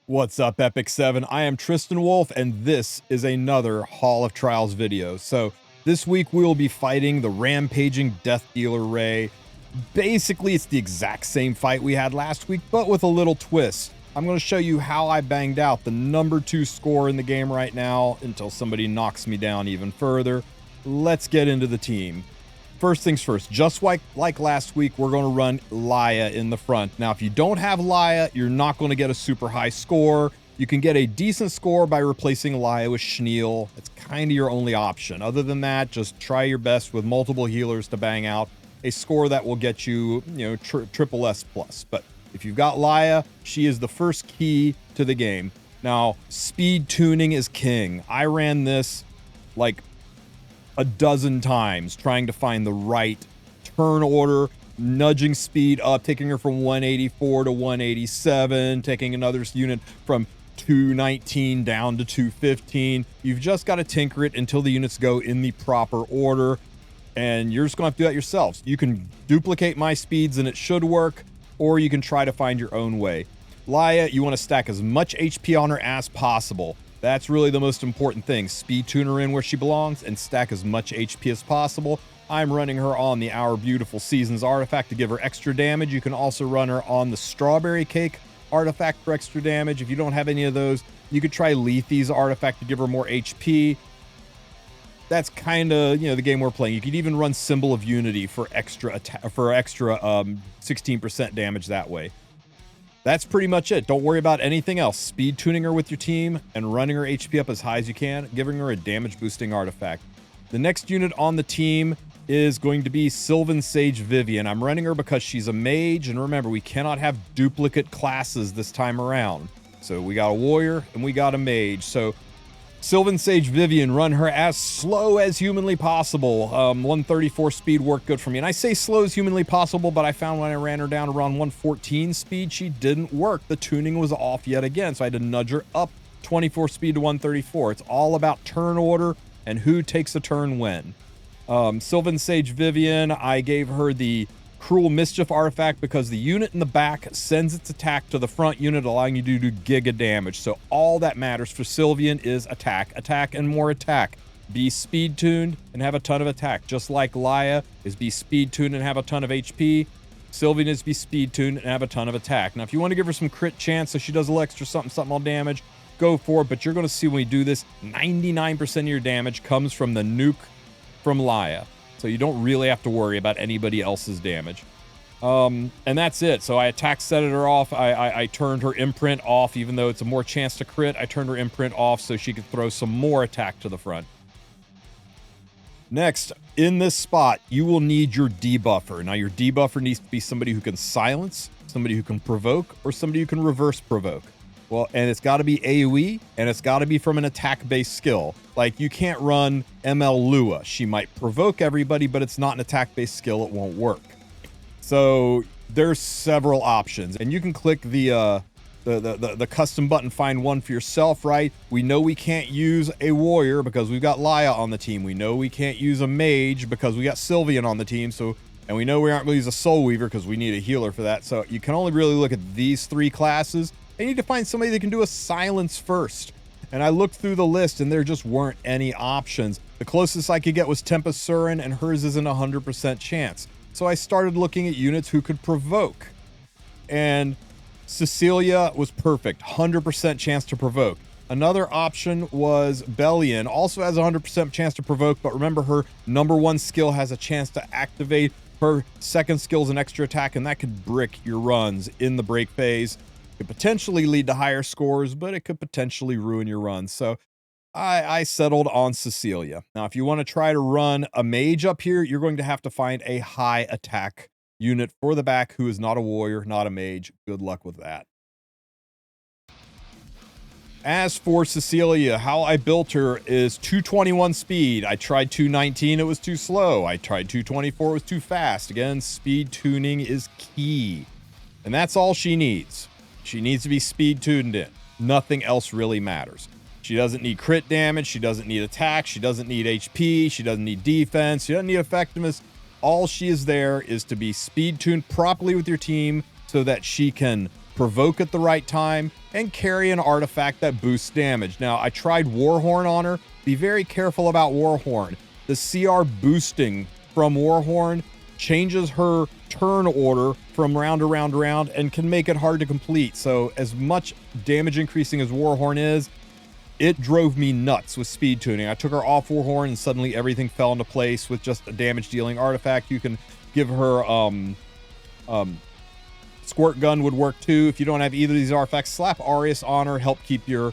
What's up, Epic 7? I am TristenWulf, and this is another Hall of Trials video. So this week we will be fighting the Rampaging Death Dealer Ray. Basically, it's the exact same fight we had last week, but with a little twist. I'm going to show you how I banged out the number 2 score in the game right now until somebody knocks me down even further. Let's get into the team. First things first, just like last week, we're going to run Laya in the front. Now, if you don't have Laya, you're not going to get a super high score. You can get a decent score by replacing Laya with Schneel. It's kind of your only option. Other than that, just try your best with multiple healers to bang out a score that will get you, triple S plus. But if you've got Laya, she is the first key to the game. Now, speed tuning is king. I ran this like a dozen times trying to find the right turn order, nudging speed up, taking her from 184 to 187, taking another unit from 219 down to 215. You've just got to tinker it until the units go in the proper order, and you're just going to have to do that yourselves. You can duplicate my speeds and it should work, or you can try to find your own way. Laya, you want to stack as much HP on her as possible. That's really the most important thing. Speed tune her in where she belongs and stack as much HP as possible. I'm running her on the Our Beautiful Seasons artifact to give her extra damage. You can also run her on the Strawberry Cake artifact for extra damage. If you don't have any of those, you could try Lethe's artifact to give her more HP. That's kind of, the game we're playing. You could even run Symbol of Unity for extra 16% damage that way. That's pretty much it. Don't worry about anything else. Speed tuning her with your team and running her HP up as high as you can, giving her a damage boosting artifact. The next unit on the team is going to be Sylvan Sage Vivian. I'm running her because she's a mage, and remember, we cannot have duplicate classes this time around. So we got a warrior and we got a mage. So Sylvan Sage Vivian, run her as slow as humanly possible. 134 speed worked good for me. And I say slow as humanly possible, but I found when I ran her down around 114 speed, she didn't work. The tuning was off yet again, so I had to nudge her up 24 speed to 134. It's all about turn order and who takes a turn when. Sylvan Sage Vivian, I gave her the Cruel Mischief artifact because the unit in the back sends its attack to the front unit, allowing you to do giga damage. So all that matters for Sylvian is attack, and more attack. Be speed tuned and have a ton of attack. Just like Laya is be speed tuned and have a ton of HP, Sylvian is be speed tuned and have a ton of attack. Now, if you want to give her some crit chance so she does a little extra something on damage, go for it. But you're going to see when we do this, 99% of your damage comes from the nuke from Laya. So you don't really have to worry about anybody else's damage. And that's it. So I attack set her off. I turned her imprint off, even though it's a more chance to crit. I turned her imprint off so she could throw some more attack to the front. Next, in this spot, you will need your debuffer. Now, your debuffer needs to be somebody who can silence, somebody who can provoke, or somebody who can reverse provoke. Well, and it's got to be AoE, and it's got to be from an attack-based skill. Like, you can't run ML Lua. She might provoke everybody, but it's not an attack-based skill. It won't work. So there's several options, and you can click the custom button, find one for yourself, right? We know we can't use a warrior because we've got Laya on the team. We know we can't use a mage because we got Sylvian on the team. And we know we aren't going to use a Soul Weaver because we need a healer for that. So you can only really look at these 3 classes. I need to find somebody that can do a silence first. And I looked through the list and there just weren't any options. The closest I could get was Tempest Surin, and hers isn't 100% chance. So I started looking at units who could provoke. And Cecilia was perfect, 100% chance to provoke. Another option was Bellion, also has a 100% chance to provoke, but remember, her number 1 skill has a chance to activate. Her second skill is an extra attack, and that could brick your runs in the break phase. Could potentially lead to higher scores, but it could potentially ruin your runs. So I settled on Cecilia. Now, if you want to try to run a mage up here, you're going to have to find a high attack unit for the back who is not a warrior, not a mage. Good luck with that. As for Cecilia, how I built her is 221 speed. I tried 219, it was too slow. I tried 224, it was too fast. Again, speed tuning is key. And that's all she needs. She needs to be speed tuned in. Nothing else really matters. She doesn't need crit damage. She doesn't need attack. She doesn't need HP. She doesn't need defense. She doesn't need effectiveness. All she is there is to be speed tuned properly with your team so that she can provoke at the right time, and carry an artifact that boosts damage. Now, I tried Warhorn on her. Be very careful about Warhorn. The CR boosting from Warhorn changes her turn order from round to round to round and can make it hard to complete. So as much damage increasing as Warhorn is, it drove me nuts with speed tuning. I took her off Warhorn and suddenly everything fell into place with just a damage dealing artifact. You can give her Squirt Gun would work too. If you don't have either of these artifacts, slap Arius on her, help keep your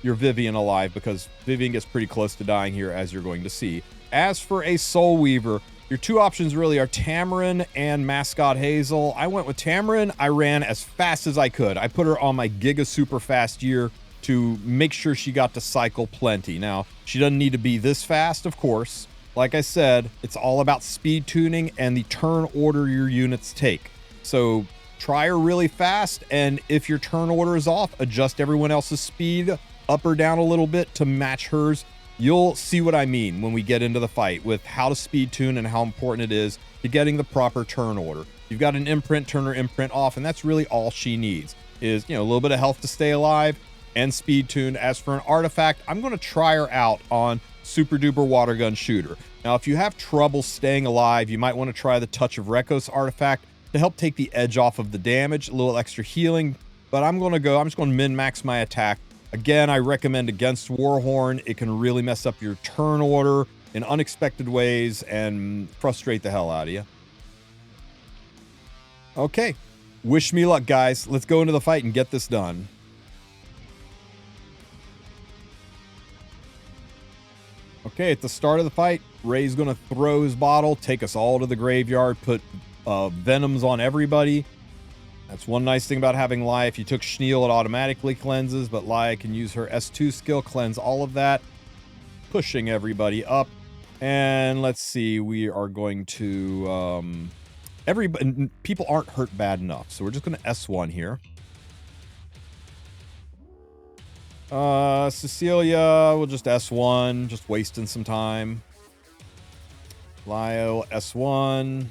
Vivian alive, because Vivian gets pretty close to dying here, as you're going to see. As for a Soul Weaver, your two options really are Tamarin and Mascot Hazel. I went with Tamarin. I ran as fast as I could. I put her on my Giga Super Fast year to make sure she got to cycle plenty. Now, she doesn't need to be this fast, of course. Like I said, it's all about speed tuning and the turn order your units take. So try her really fast, and if your turn order is off, adjust everyone else's speed up or down a little bit to match hers. You'll see what I mean when we get into the fight with how to speed tune and how important it is to getting the proper turn order. You've got an imprint, turn her imprint off, and that's really all she needs is, a little bit of health to stay alive and speed tune. As for an artifact, I'm going to try her out on Super Duper Water Gun Shooter. Now, if you have trouble staying alive, you might want to try the Touch of Rekos artifact to help take the edge off of the damage, a little extra healing. But I'm just going to min-max my attack. Again, I recommend against Warhorn. It can really mess up your turn order in unexpected ways and frustrate the hell out of you. Okay, wish me luck, guys. Let's go into the fight and get this done. Okay, at the start of the fight, Ray's going to throw his bottle, take us all to the graveyard, put venoms on everybody. That's one nice thing about having Laia. If you took Schneal, it automatically cleanses, but Laia can use her S2 skill, cleanse all of that, pushing everybody up. And let's see, we are going to... people aren't hurt bad enough, so we're just going to S1 here. Cecilia, we'll just S1, just wasting some time. Laia, S1.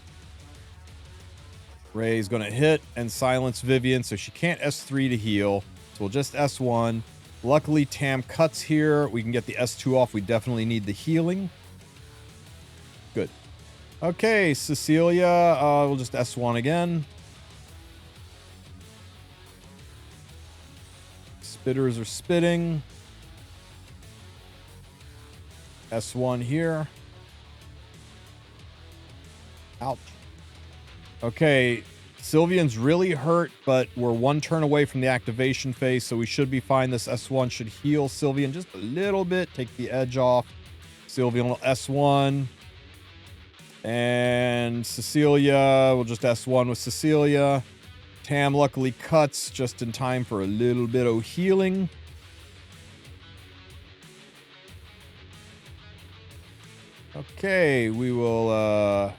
Ray's going to hit and silence Vivian, so she can't S3 to heal. So we'll just S1. Luckily, Tam cuts here. We can get the S2 off. We definitely need the healing. Good. Okay, Cecilia, we'll just S1 again. Spitters are spitting. S1 here. Ouch. Okay, Sylvian's really hurt, but we're one turn away from the activation phase, so we should be fine. This S1 should heal Sylvian just a little bit, take the edge off. Sylvian will S1. And Cecilia, we'll just S1 with Cecilia. Tam luckily cuts just in time for a little bit of healing. Okay, we will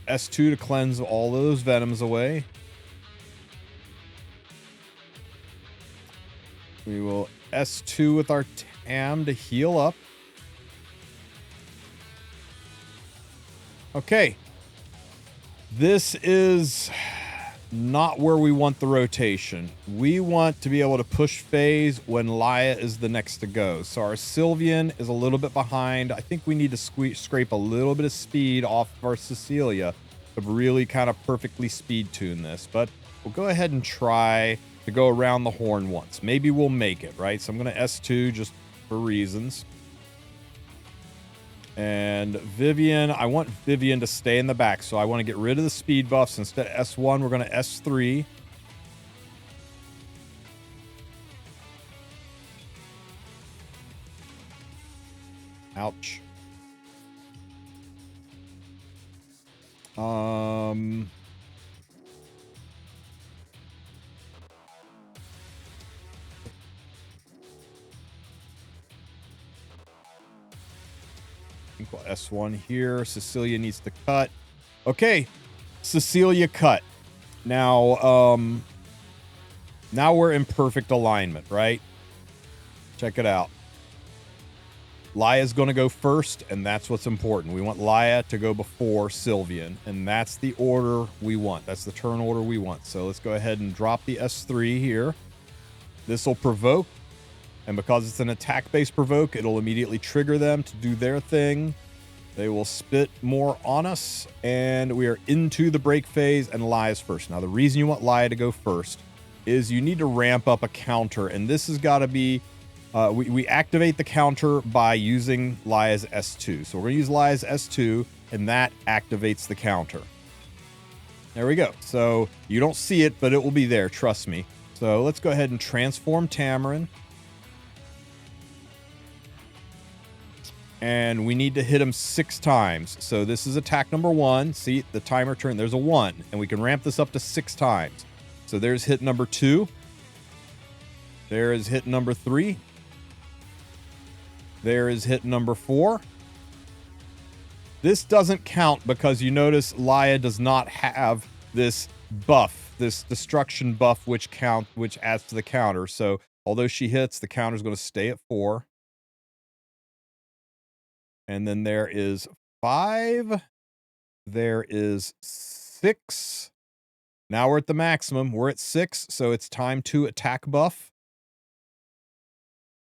S2 to cleanse all those venoms away. We will S2 with our Tam to heal up. Okay. This is not where we want the rotation. We want to be able to push phase when Laia is the next to go. So our Sylvian is a little bit behind. I think we need to scrape a little bit of speed off of our Cecilia to really kind of perfectly speed tune this. But we'll go ahead and try to go around the horn once. Maybe we'll make it, right? So I'm going to S2 just for reasons. And Vivian, I want Vivian to stay in the back, so I want to get rid of the speed buffs. Instead of S1, we're going to S3. Ouch. S1 here. Cecilia needs to cut. Okay, Cecilia cut. Now, now we're in perfect alignment, right? Check it out. Laya's going to go first, and that's what's important. We want Laya to go before Sylvian, and that's the order we want. That's the turn order we want. So let's go ahead and drop the S3 here. This will provoke, and because it's an attack-based provoke, it'll immediately trigger them to do their thing. They will spit more on us, and we are into the break phase, and Laya's first. Now, the reason you want Laya to go first is you need to ramp up a counter, and this has got to be... we activate the counter by using Laya's S2. So we're going to use Laya's S2, and that activates the counter. There we go. So you don't see it, but it will be there. Trust me. So let's go ahead and transform Tamarin. And we need to hit him 6 times. So this is attack number 1. See, the timer turn, there's a 1. And we can ramp this up to 6 times. So there's hit number 2. There is hit number 3. There is hit number 4. This doesn't count because you notice Laya does not have this buff, this destruction buff, which adds to the counter. So although she hits, the counter is going to stay at 4. And then there is 5. There is 6. Now we're at the maximum. We're at 6, so it's time to attack buff.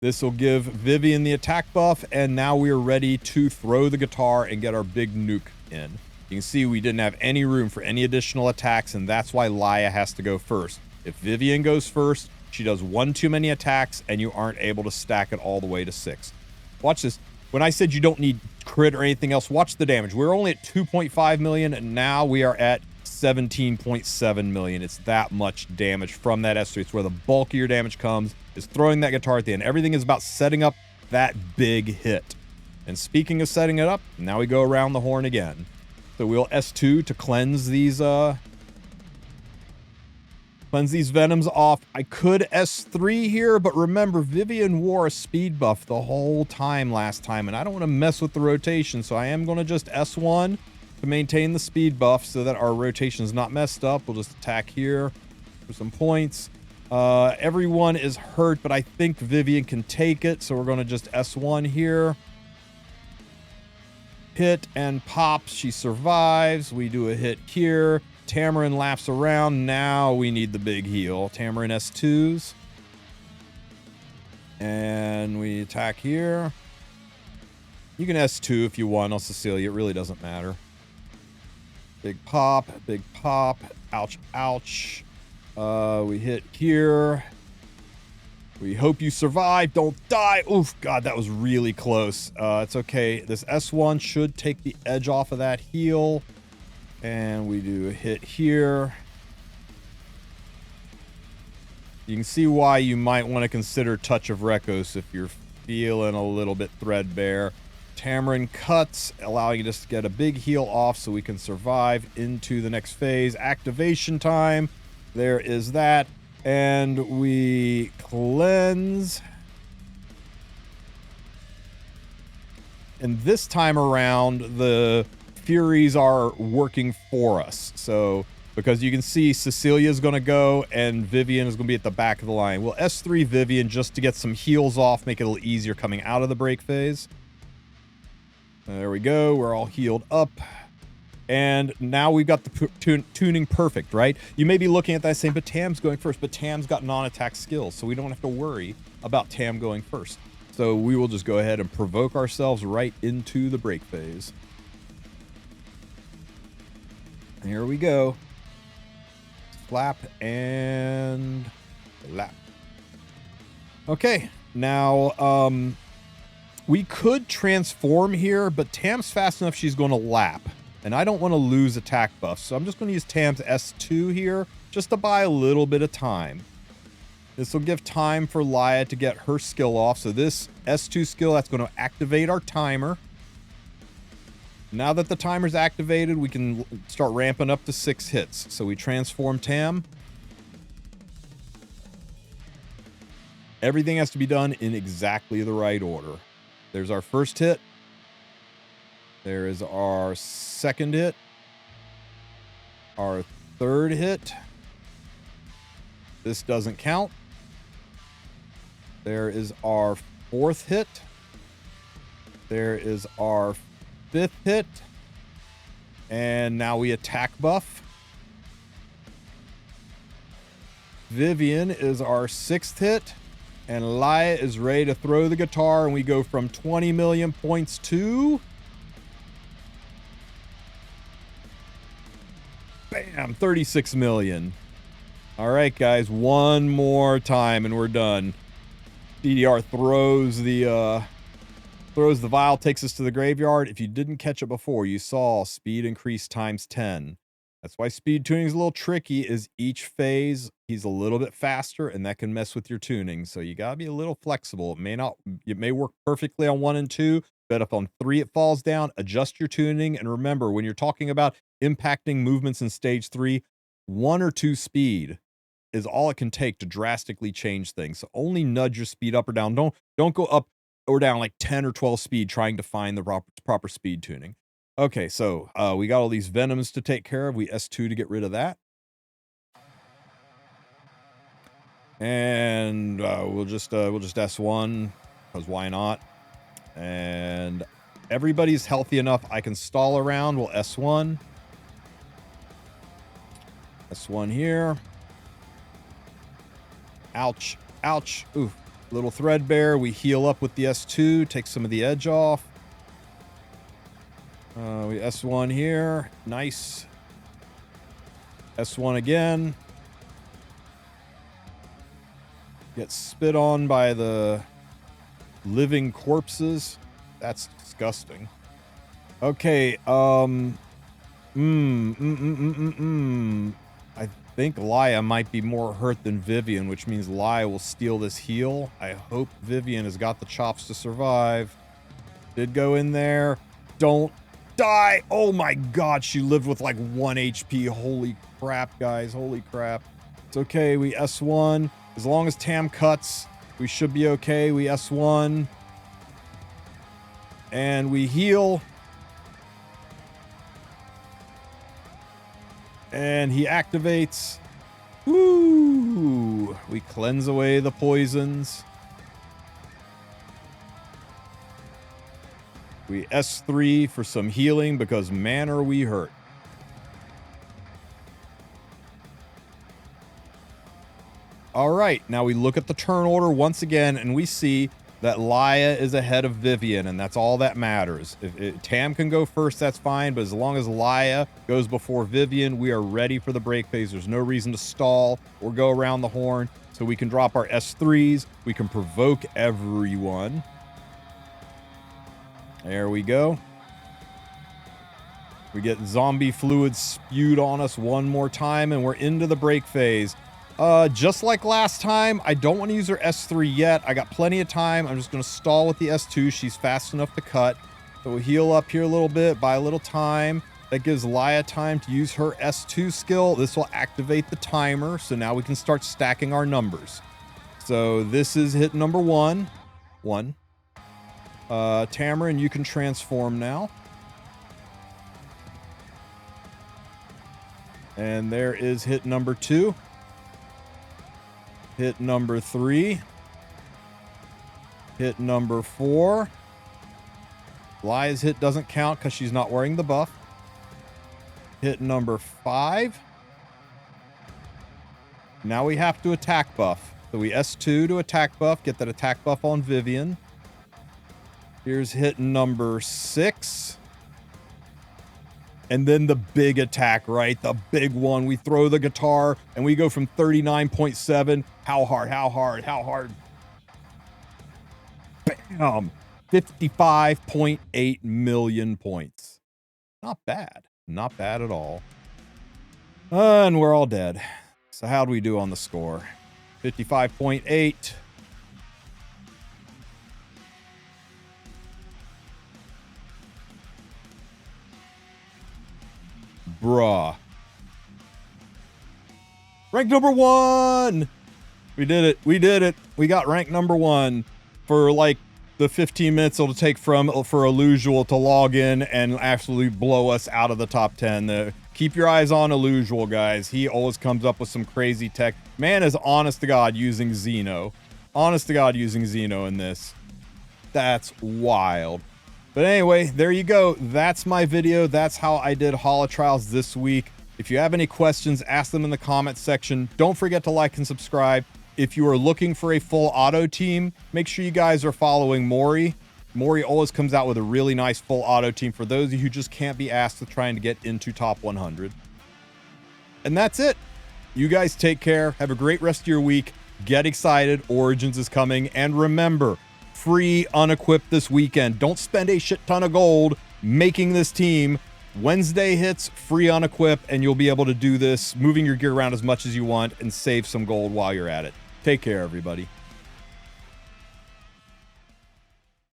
This will give Vivian the attack buff, and now we are ready to throw the guitar and get our big nuke in. You can see we didn't have any room for any additional attacks, and that's why Laya has to go first. If Vivian goes first, she does 1 too many attacks, and you aren't able to stack it all the way to 6. Watch this. When I said you don't need crit or anything else, watch the damage. We're only at 2.5 million, and now we are at 17.7 million. It's that much damage from that S3. It's where the bulk of your damage comes, is throwing that guitar at the end. Everything is about setting up that big hit. And speaking of setting it up, now we go around the horn again. So we'll S2 to cleanse these venoms off. I could S3 here, but remember, Vivian wore a speed buff the whole time last time, and I don't want to mess with the rotation, so I am going to just S1 to maintain the speed buff so that our rotation is not messed up. We'll just attack here for some points. Everyone is hurt, but I think Vivian can take it, so we're going to just S1 here. Hit and pops. She survives. We do a hit here. Tamarin laps around. Now we need the big heal. Tamarin S2s. And we attack here. You can S2 if you want on Cecilia. It really doesn't matter. Big pop. Big pop. Ouch, ouch. We hit here. We hope you survive. Don't die. Oof, God, that was really close. It's okay. This S1 should take the edge off of that heal. And we do a hit here. You can see why you might want to consider Touch of Rekos if you're feeling a little bit threadbare. Tamarin cuts, allowing us to get a big heal off so we can survive into the next phase. Activation time. There is that. And we cleanse. And this time around, the Furies are working for us. So, because you can see Cecilia's going to go and Vivian is going to be at the back of the line. We'll S3 Vivian just to get some heals off, make it a little easier coming out of the break phase. There we go. We're all healed up. And now we've got the tuning perfect, right? You may be looking at that saying, but Tam's going first. But Tam's got non-attack skills, so we don't have to worry about Tam going first. So we will just go ahead and provoke ourselves right into the break phase. Here we go. Slap and lap. Okay, now we could transform here, but Tam's fast enough she's going to lap. And I don't want to lose attack buffs, so I'm just going to use Tam's S2 here just to buy a little bit of time. This will give time for Laya to get her skill off. So this S2 skill, that's going to activate our timer. Now that the timer's activated, we can start ramping up to 6 hits. So we transform Tam. Everything has to be done in exactly the right order. There's our first hit. There is our second hit. Our third hit. This doesn't count. There is our fourth hit. There is our 5th hit. And now we attack buff. Vivian is our 6th hit. And Laia is ready to throw the guitar. And we go from 20 million points to... bam! 36 million. All right, guys. One more time and we're done. DDR throws the vial, takes us to the graveyard. If you didn't catch it before, you saw speed increase times 10. That's why speed tuning is a little tricky, is each phase he's a little bit faster and that can mess with your tuning. So you gotta be a little flexible. It may work perfectly on 1 and 2, but if on 3 it falls down, adjust your tuning. And remember, when you're talking about impacting movements in stage 3, 1 or 2 speed is all it can take to drastically change things. So only nudge your speed up or down. Don't go up or down like 10 or 12 speed trying to find the proper speed tuning. Okay, so we got all these venoms to take care of. We S2 to get rid of that. And we'll just S1 because why not? And everybody's healthy enough I can stall around. We'll S1. S1 here. Ouch. Ouch. Ooh. Little threadbare. We heal up with the S2. Take some of the edge off. We S1 here. Nice. S1 again. Get spit on by the living corpses. That's disgusting. Okay. I think Laia might be more hurt than Vivian, which means Laia will steal this heal. I hope Vivian has got the chops to survive. Did go in there. Don't die. Oh my god, she lived with like 1 HP. Holy crap, guys. Holy crap. It's okay. We S1. As long as Tam cuts, we should be okay. We S1. And we heal. And he activates. Woo! We cleanse away the poisons. We S3 for some healing because man are we hurt. All right, now we look at the turn order once again and we see that Laia is ahead of Vivian, and that's all that matters. If Tam can go first, that's fine, but as long as Laia goes before Vivian, we are ready for the break phase. There's no reason to stall or go around the horn, so we can drop our S3s. We can provoke everyone. There we go. We get zombie fluid spewed on us one more time, and we're into the break phase. Just like last time, I don't want to use her S3 yet. I got plenty of time. I'm just going to stall with the S2. She's fast enough to cut. So we'll heal up here a little bit, buy a little time. That gives Laia time to use her S2 skill. This will activate the timer, so now we can start stacking our numbers. So this is hit number 1. Tamarin, you can transform now. And there is hit number 2. Hit number 3. Hit number 4. Laia's hit doesn't count because she's not wearing the buff. Hit number 5. Now we have to attack buff. So we S2 to attack buff. Get that attack buff on Vivian. Here's hit number 6. And then the big attack, right? The big one. We throw the guitar and we go from 39.7. How hard? How hard? How hard? Bam! 55.8 million points. Not bad. Not bad at all. And we're all dead. So how do we do on the score? 55.8. Bruh. Rank number 1! We did it. We did it. We got rank number 1 for like the 15 minutes it'll take for Illusual to log in and absolutely blow us out of the top 10. Keep your eyes on Illusual, guys. He always comes up with some crazy tech. Man is honest to God using Xeno. Honest to God using Xeno in this. That's wild. But anyway, there you go. That's my video. That's how I did Hall of Trials this week. If you have any questions, ask them in the comments section. Don't forget to like and subscribe. If you are looking for a full auto team, make sure you guys are following Maury. Maury always comes out with a really nice full auto team for those of you who just can't be asked with trying to get into top 100. And that's it. You guys take care. Have a great rest of your week. Get excited. Origins is coming. And remember, free UNEQUIP this weekend. Don't spend a shit ton of gold making this team. Wednesday hits, free UNEQUIP, and you'll be able to do this, moving your gear around as much as you want and save some gold while you're at it. Take care, everybody.